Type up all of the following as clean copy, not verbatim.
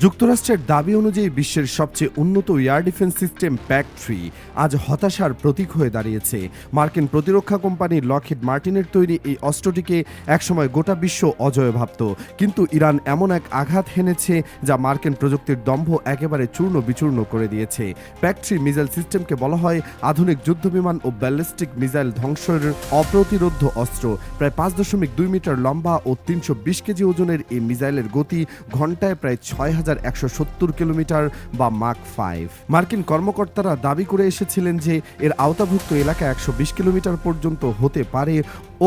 যুক্তরাষ্ট্রের দাবি অনুযায়ী বিশ্বের সবচেয়ে উন্নত এয়ার ডিফেন্স সিস্টেম PAC-3 আজ হতাশার প্রতীক হয়ে দাঁড়িয়েছে। মার্কিন প্রতিরক্ষা কোম্পানি লকহিড মার্টিনের তৈরি এই অস্ত্রটিকে একসময় গোটা বিশ্ব অজয় ভাবত, কিন্তু ইরান এমন এক আঘাত হেনেছে যা মার্কিন প্রযুক্তির দম্ভ একেবারে চূর্ণ বিচূর্ণ করে দিয়েছে। PAC-3 মিসাইল সিস্টেমকে বলা হয় আধুনিক যুদ্ধবিমান ও ব্যালিস্টিক মিসাইল ধ্বংসের অপ্রতিরোধ্য অস্ত্র। প্রায় 5.2 মিটার লম্বা ও 320 কেজি ওজনের এই মিসাইলের গতি ঘন্টায় প্রায় 6,170 কিলোমিটার বা মাক 5। মার্কিন কর্মকর্তারা দাবি করে এসেছিলেন যে এর আওতাভুক্ত এলাকা 120 কিলোমিটার পর্যন্ত হতে পারে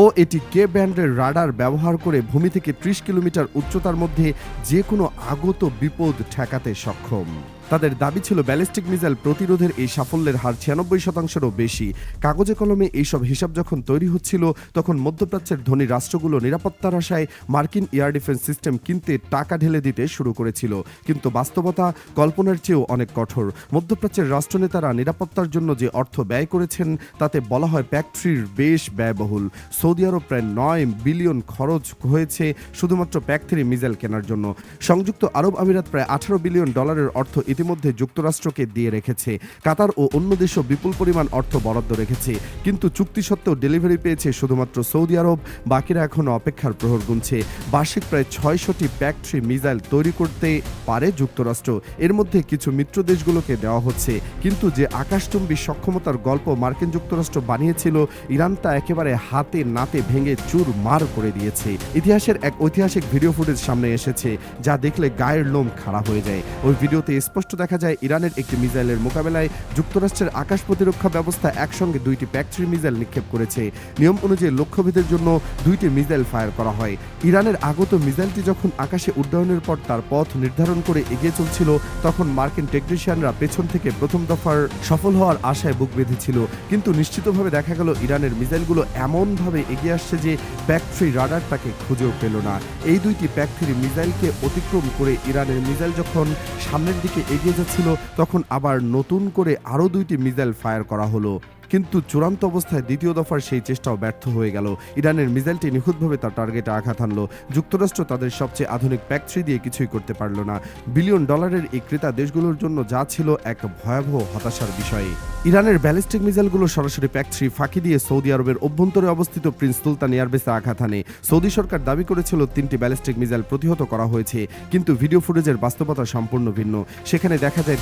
ও এটি কে ব্যান্ডের রাডার ব্যবহার করে ভূমি থেকে 30 কিলোমিটার উচ্চতার মধ্যে যে কোনো আগত বিপদ ঠেকাতে সক্ষম। তাদের দাবি ছিল ব্যালিস্টিক মিসাইল প্রতিরোধের এই সাফল্যের হার 96%-রও বেশি। কাগজে কলমে এইসব হিসাব যখন তৈরি হচ্ছিল, তখন মধ্যপ্রাচ্যের ধনী রাষ্ট্রগুলো নিরাপত্তার আশায় মার্কিন এয়ার ডিফেন্স সিস্টেম কিনতে টাকা ঢেলে দিতে শুরু করেছিল। কিন্তু বাস্তবতা কল্পনার চেয়েও অনেক কঠোর। মধ্যপ্রাচ্যের রাষ্ট্রনেতারা নিরাপত্তার জন্য যে অর্থ ব্যয় করেছেন তাতে বলা হয় PAC-3 বেশ ব্যয়বহুল। সৌদি আরব প্রায় 9 বিলিয়ন খরচ হয়েছে শুধুমাত্র PAC-3 মিসাইল কেনার জন্য। সংযুক্ত আরব আমিরাত প্রায় $18 বিলিয়ন অর্থ ইতিমধ্যে যুক্তরাষ্ট্রকে দিয়ে রেখেছে। কাতার ও অন্য দেশও বিপুল পরিমাণ অর্থ বরাদ্দ রেখেছে, কিন্তু চুক্তি সত্ত্বেও ডেলিভারি পেয়েছে শুধুমাত্র সৌদি আরব। বাকিরা এখনও অপেক্ষার প্রহর গুনছে। বার্ষিক প্রায় 600টি PAC-3 মিসাইল তৈরি করতে পারে যুক্তরাষ্ট্র। এর মধ্যে কিছু মিত্র দেশগুলোকে দেওয়া হচ্ছে, কিন্তু যে আকাশচুম্বী সক্ষমতার গল্প মার্কিন যুক্তরাষ্ট্র বানিয়েছিল, ইরান তা একেবারে হাতে নাতে ভেঙে চুরমার করে দিয়েছে। ইতিহাসের এক ঐতিহাসিক ভিডিও ফুটেজ সামনে এসেছে যা দেখলে গায়ের লোম খাড়া হয়ে যায়। ওই ভিডিওতে স্পষ্ট দেখা যায় ইরানের একটি মিসাইলের মোকাবেলায় যুক্তরাষ্ট্রের আকাশ প্রতিরক্ষা ব্যবস্থা একসঙ্গে 2টি PAC-3 মিসাইল নিক্ষেপ করেছে। নিয়ম অনুযায়ী লক্ষ্যভেদের জন্য 2টি মিসাইল ফায়ার করা হয়। ইরানের আগত মিসাইলটি যখন আকাশে উড্ডয়নের পর তার পথ নির্ধারণ করে এগিয়ে চলছিল, তখন মার্কিন টেকনিশিয়ানরা পেছন থেকে প্রথম দফার সফল হওয়ার আশায় বুক বেঁধেছিল। কিন্তু নিশ্চিতভাবে দেখা গেল ইরানের মিসাইলগুলো এমনভাবে এগিয়ে আসছে যে PAC-3 রাডার তাকে খুঁজেও পেল না। এই 2টি PAC-3 মিসাইলকে অতিক্রম করে ইরানের মিসাইল যখন সামনের দিকে এগিয়ে যাচ্ছিল, তখন আবার নতুন করে আরও 2টি মিসাইল ফায়ার করা হলো। কিন্তু চূড়ান্ত অবস্থায় দ্বিতীয় দফার সেই চেষ্টাও ব্যর্থ হয়ে গেল। ইরানের মিসাইলটি নিখুঁতভাবে তার টার্গেটে আঘাত হানল। যুক্তরাষ্ট্র তাদের সবচেয়ে আধুনিক PAC-3 দিয়ে কিছুই করতে পারল না। বিলিয়ন ডলারের এই ক্রেতা দেশগুলোর জন্য যা ছিল এক ভয়াবহ হতাশার বিষয়। ইরানের ব্যালিস্টিক মিসাইলগুলো সরাসরি PAC-3 ফাঁকি দিয়ে সৌদি আরবের অভ্যন্তরে অবস্থিত প্রিন্স সুলতান এয়ারবেসে আঘাত হানে। সৌদি সরকার দাবি করেছিল 3টি ব্যালিস্টিক মিসাইল প্রতিহত করা হয়েছে, কিন্তু ভিডিও ফুটেজের বাস্তবতা সম্পূর্ণ ভিন্ন। সেখানে দেখা যায়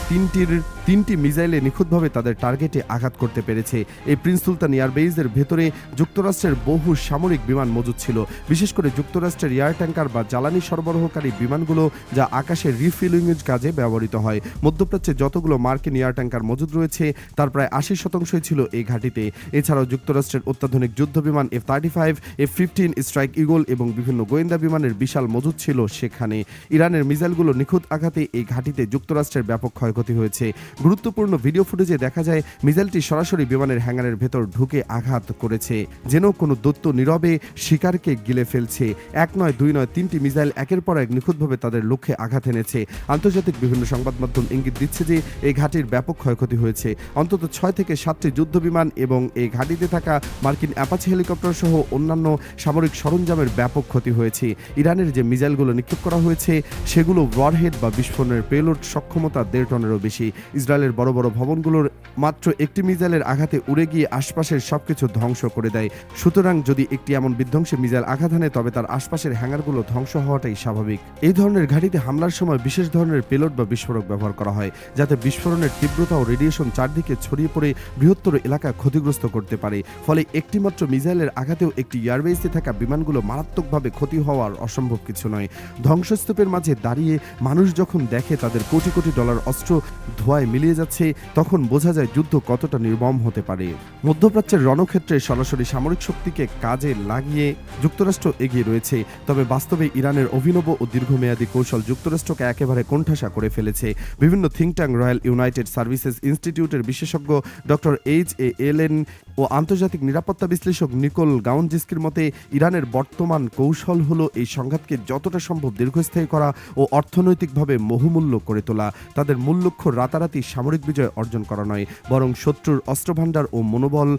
3টি মিসাইলে নিখুঁতভাবে তাদের টার্গেটে আঘাত করতে পেরেছে। এই প্রিন্স সুলতান এয়ারবেসের ভেতরে যুক্তরাষ্ট্রের বহু সামরিক বিমান মজুদ ছিল, বিশেষ করে যুক্তরাষ্ট্রের এয়ার ট্যাঙ্কার বা জ্বালানি সরবরাহকারী বিমানগুলো, যা আকাশে রিফিলিংয়ের কাজে ব্যবহৃত হয়। মধ্যপ্রাচ্যে যতগুলো মার্কিন এয়ার ট্যাঙ্কার মজুদ রয়েছে তার প্রায় 80% ছিল এই ঘাঁটিতে। এছাড়াও যুক্তরাষ্ট্রের অত্যাধুনিক যুদ্ধ বিমান F-35, F-15 স্ট্রাইক ইগল এবং বিভিন্ন গোয়েন্দা বিমানের বিশাল মজুদ ছিল সেখানে। ইরানের মিসাইলগুলো নিখুঁত আঘাতে এই ঘাঁটিতে যুক্তরাষ্ট্রের ব্যাপক ক্ষয়ক্ষতি হয়েছে। গুরুত্বপূর্ণ ভিডিও ফুটেজে দেখা যায় মিসাইলটি সরাসরি বিমানের হ্যাঙ্গারের ভেতর ঢুকে আঘাত করেছে, যেন কোনো দৈত্য নীরবে শিকারকে গিলে ফেলছে। 1 নয় 2 নয় 3টি মিসাইল একের পর এক নিখুঁতভাবে তাদের লক্ষ্যে আঘাত এনেছে। আন্তর্জাতিক বিভিন্ন সংবাদ মাধ্যম ইঙ্গিত দিচ্ছে যে এই ঘাঁটির ব্যাপক ক্ষয়ক্ষতি হয়েছে। অন্তত 6 থেকে 7টি যুদ্ধ বিমান এবং এই ঘাঁটিতে থাকা মার্কিন অ্যাপাচি হেলিকপ্টার সহ অন্যান্য সামরিক সরঞ্জামের ব্যাপক ক্ষতি হয়েছে। ইরানের যে মিসাইলগুলো নিক্ষেপ করা হয়েছে সেগুলো ওয়ারহেড বা বিস্ফোরণের পেলোড সক্ষমতা 1.5 টনেরও বেশি। ইসরায়েলের বড় বড় ভবনগুলোর মাত্র একটি মিসাইলের আঘাতে উড়ে গিয়ে আশপাশের সবকিছু ধ্বংস করে দেয়। সুতরাং যদি একটি এমন বিধ্বংসী মিসাইল আঘাত হানে, তবে তার আশপাশের হ্যাঙ্গারগুলো ধ্বংস হওয়াটাই স্বাভাবিক। এই ধরনের ঘাঁটিতে হামলার সময় বিশেষ ধরনের পেলোড বা বিস্ফোরক ব্যবহার করা হয়, যাতে বিস্ফোরণের তীব্রতা ও রেডিয়েশন চারদিকে ছড়িয়ে পড়ে বৃহত্তর এলাকা ক্ষতিগ্রস্ত করতে পারে। ফলে একটিমাত্র মিসাইলের আঘাতেও একটি এয়ারবেসে থাকা বিমানগুলো মারাত্মকভাবে ক্ষতি হওয়ার অসম্ভব কিছু নয়। ধ্বংসস্তূপের মাঝে দাঁড়িয়ে মানুষ যখন দেখে তাদের কোটি কোটি ডলার অস্ত্র ধোঁয়ায় মিলিয়ে যাচ্ছে, তখন বোঝা যায় যুদ্ধ কতটা নির্মম হতে পারে। মধ্যপ্রাচ্যের রণক্ষেত্রে সরাসরি সামরিক শক্তিকে কাজে লাগিয়ে যুক্তরাষ্ট্র এগিয়ে রয়েছে, তবে বাস্তবে ইরানের অভিনব ও দীর্ঘমেয়াদী কৌশল যুক্তরাষ্ট্রকে একেবারে কোণঠাসা করে ফেলেছে। বিভিন্ন think tank royal United services ইনস্টিটিউটের বিশেষজ্ঞ ডক্টর H.A. এলেন ও আন্তর্জাতিক নিরাপত্তা বিশ্লেষক নিকোল গাউনজিস্কির মতে ইরানের বর্তমান কৌশল হলো এই সংঘাতকে যতটা সম্ভব দীর্ঘস্থায়ী করা ও অর্থনৈতিকভাবে বহুমূল্য করে তোলা। তাদের মূল লক্ষ্য রাতারাতি সামরিক বিজয় অর্জন করা নয়, বরং শত্রুর অস্ত্রভাণ্ডার ও মনোবল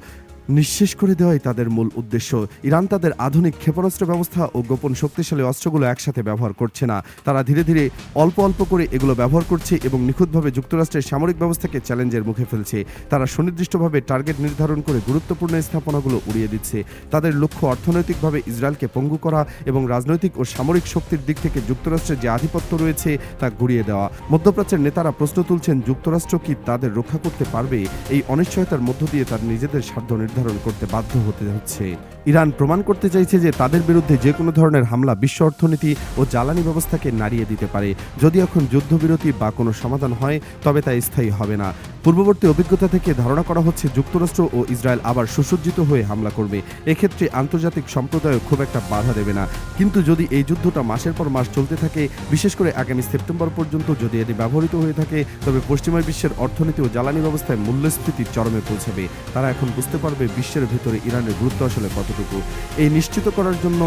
নিঃশেষ করে দেওয়াই তাদের মূল উদ্দেশ্য। ইরান তাদের আধুনিক ক্ষেপণাস্ত্র ব্যবস্থা ও গোপন শক্তিশালী অস্ত্রগুলো একসাথে ব্যবহার করছে না, তারা ধীরে ধীরে অল্প অল্প করে এগুলো ব্যবহার করছে এবং নিখুঁতভাবে যুক্তরাষ্ট্রের সামরিক ব্যবস্থাকে চ্যালেঞ্জের মুখে ফেলছে। তারা সুনির্দিষ্টভাবে টার্গেট নির্ধারণ করে গুরুত্বপূর্ণ স্থাপনাগুলো উড়িয়ে দিচ্ছে। তাদের লক্ষ্য অর্থনৈতিকভাবে ইসরায়েলকে পঙ্গু করা এবং রাজনৈতিক ও সামরিক শক্তির দিক থেকে যুক্তরাষ্ট্রের যে আধিপত্য রয়েছে তা গুঁড়িয়ে দেওয়া। মধ্যপ্রাচ্যের নেতারা প্রশ্ন তুলছেন, যুক্তরাষ্ট্র কি তাদের রক্ষা করতে পারবে? এই অনিশ্চয়তার মধ্য দিয়ে তার নিজেদের স্বার্থ নির্ধারণ করতে বাধ্য হতে হচ্ছে। ইরান প্রমাণ করতে চাইছে যে তাদের বিরুদ্ধে যে কোনো ধরনের হামলা বিশ্ব অর্থনীতি ও জ্বালানি ব্যবস্থাকে নাড়িয়ে দিতে পারে। যদি এখন যুদ্ধবিরতি বা কোনো সমাধান হয়, তবে তা স্থায়ী হবে না। পূর্ববর্তী অভিজ্ঞতা থেকে ধারণা করা হচ্ছে যুক্তরাষ্ট্র ও ইসরায়েল আবার সুসজ্জিত হয়ে হামলা করবে। এক্ষেত্রে আন্তর্জাতিক সম্প্রদায় খুব একটা বাধা দেবে না। কিন্তু যদি এই যুদ্ধটা মাসের পর মাস চলতে থাকে, বিশেষ করে আগামী সেপ্টেম্বর পর্যন্ত যদি এটি ব্যবহৃত হয়ে থাকে, তবে পশ্চিমা বিশ্বের অর্থনীতি ও জ্বালানি ব্যবস্থায় মূল্যস্ফীতি চরমে পৌঁছাবে। তারা এখন বুঝতে পারবে বিশ্বের ভেতরে ইরানের গুরুত্ব আসলে কতটুকু। এই নিশ্চিত করার জন্য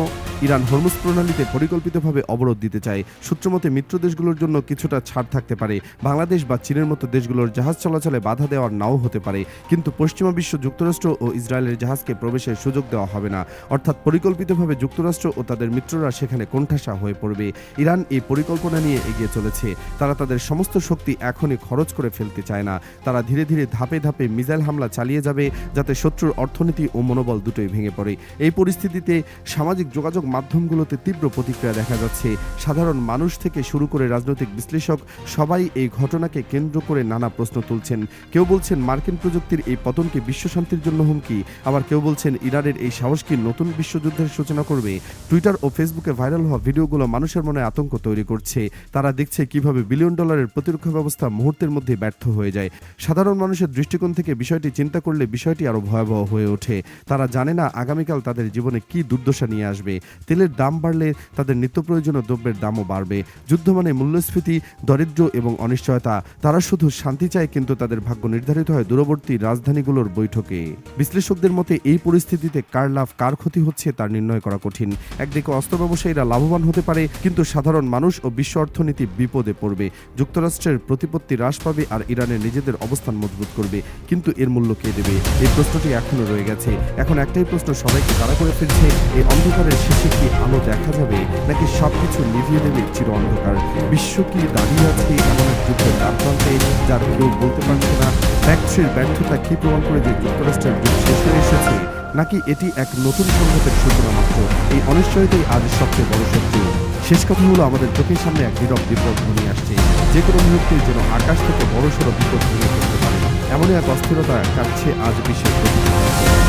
ইরান হরমুজ প্রণালীতে পরিকল্পিতভাবে অবরোধ দিতে চায়। সূত্রমতে মিত্র দেশগুলোর জন্য কিছুটা ছাড় থাকতে পারে। বাংলাদেশ বা চীনের মতো দেশগুলোর জাহাজ চলাচলে বাধা দেওয়ার নাও হতে পারে, কিন্তু পশ্চিমা বিশ্ব যুক্তরাষ্ট্র ও ইসরায়েলের জাহাজকে প্রবেশের সুযোগ দেওয়া হবে না। অর্থাৎ পরিকল্পিতভাবে যুক্তরাষ্ট্র ও তাদের মিত্ররা সেখানে কোণঠাসা হয়ে পড়বে। ইরান এই পরিকল্পনা নিয়ে এগিয়ে চলেছে। তারা তাদের সমস্ত শক্তি এখনই খরচ করে ফেলতে চায় না। তারা ধীরে ধীরে ধাপে ধাপে মিসাইল হামলা চালিয়ে যাবে, যাতে শত্রুর অর্থনীতি ও মনোবল দুটোই ভেঙে পড়ে। এই পরিস্থিতিতে সামাজিক যোগাযোগ মাধ্যমগুলোতে তীব্র প্রতিক্রিয়া দেখা যাচ্ছে। সাধারণ মানুষ থেকে শুরু করে রাজনৈতিক বিশ্লেষক সবাই এই ঘটনাকে কেন্দ্র করে নানা প্রশ্ন তুলছেন। কেউ বলছেন মার্কিন প্রযুক্তির এই পতনকে বিশ্বশান্তির জন্য হুমকি, আবার কেউ বলছেন ইরানের এই সাহস কি নতুন বিশ্বযুদ্ধের সূচনা করবে। টুইটার ও ফেসবুকে ভাইরাল হওয়া ভিডিওগুলো মানুষের মনে আতঙ্ক তৈরি করছে। তারা দেখছে কিভাবে বিলিয়ন ডলারের প্রতিরক্ষা ব্যবস্থা মুহূর্তের মধ্যে ব্যর্থ হয়ে যায়। সাধারণ মানুষের দৃষ্টিকোণ থেকে বিষয়টি চিন্তা করলে বিষয়টি আরও ভয়াবহ হয়ে ওঠে। তারা জানে না আগামীকাল তাদের জীবনে কি দুর্দশা নিয়ে আসবে। তেলের দাম বাড়লে তাদের নিত্য প্রয়োজনীয় দ্রব্যের দামও বাড়বে। যুদ্ধ মানে মূল্যস্ফীতি, দরিদ্র এবং অনিশ্চয়তা। তারা শুধু শান্তি চায়, কিন্তু তাদের ভাগ্য নির্ধারিত হয় দূরবর্তী রাজধানীগুলোর বৈঠকে। বিশ্লেষকদের মতে এই পরিস্থিতিতে কার লাভ কার ক্ষতি হচ্ছে তা নির্ণয় করা কঠিন। একদিকে অস্ত্র ব্যবসায়ীরা লাভবান হতে পারে, কিন্তু সাধারণ মানুষ ও বিশ্ব অর্থনীতি বিপদে পড়বে। যুক্তরাষ্ট্রের প্রতিপত্তি হ্রাস পাবে আর ইরানের নিজেদের অবস্থান মজবুত করবে। কিন্তু এর মূল্য কে দেবে? এই প্রশ্নটি এখনো রয়ে গেছে। এখন একটাই প্রশ্ন সবাইকে তাড়া করে ফেলছে, এই অন্ধকারের শেষে কি আলো দেখা যাবে, নাকি সবকিছু নিভিয়ে দেবে চির অন্ধকার? বিশ্ব কি দাঁড়িয়ে আছে এমন এক যুদ্ধের দ্বারপ্রান্তে, যার কেউ বলতে পারছে না? ফ্যাক্টরির ব্যর্থতা কি প্রমাণ করে যে যুক্তরাষ্ট্রের যুগ শেষ হয়ে এসেছে, নাকি এটি এক নতুন সংঘাতের সূচনা মাত্র? এই অনিশ্চয়তাই আজ সবচেয়ে বড় শক্তি। শেষ কথা হলো, আমাদের চোখের সামনে এক নীরব বিপদ ঘনিয়ে আসছে। যে কোনো মুহূর্তে যেন আকাশ থেকে বড়সড় বিপদ ভেঙে পড়তে পারে, এমনই এক অস্থিরতা কাটছে আজ বিশ্বের প্রতিটি।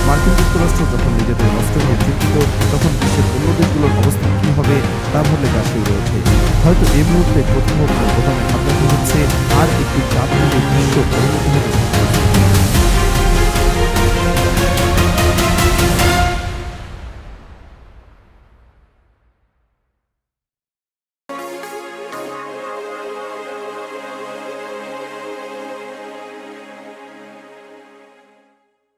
মার্কিন যুক্তরাষ্ট্র যখন নিজেদের অস্ত্র নিয়ে চিন্তিত, তখন বিশ্বের অন্য দেশগুলোর অবস্থা কি হবে তা ভাবলে গা শিউরে ওঠে। হয়তো এই মুহূর্তে কোথাও বোতামে হাত রাখা হচ্ছে, আর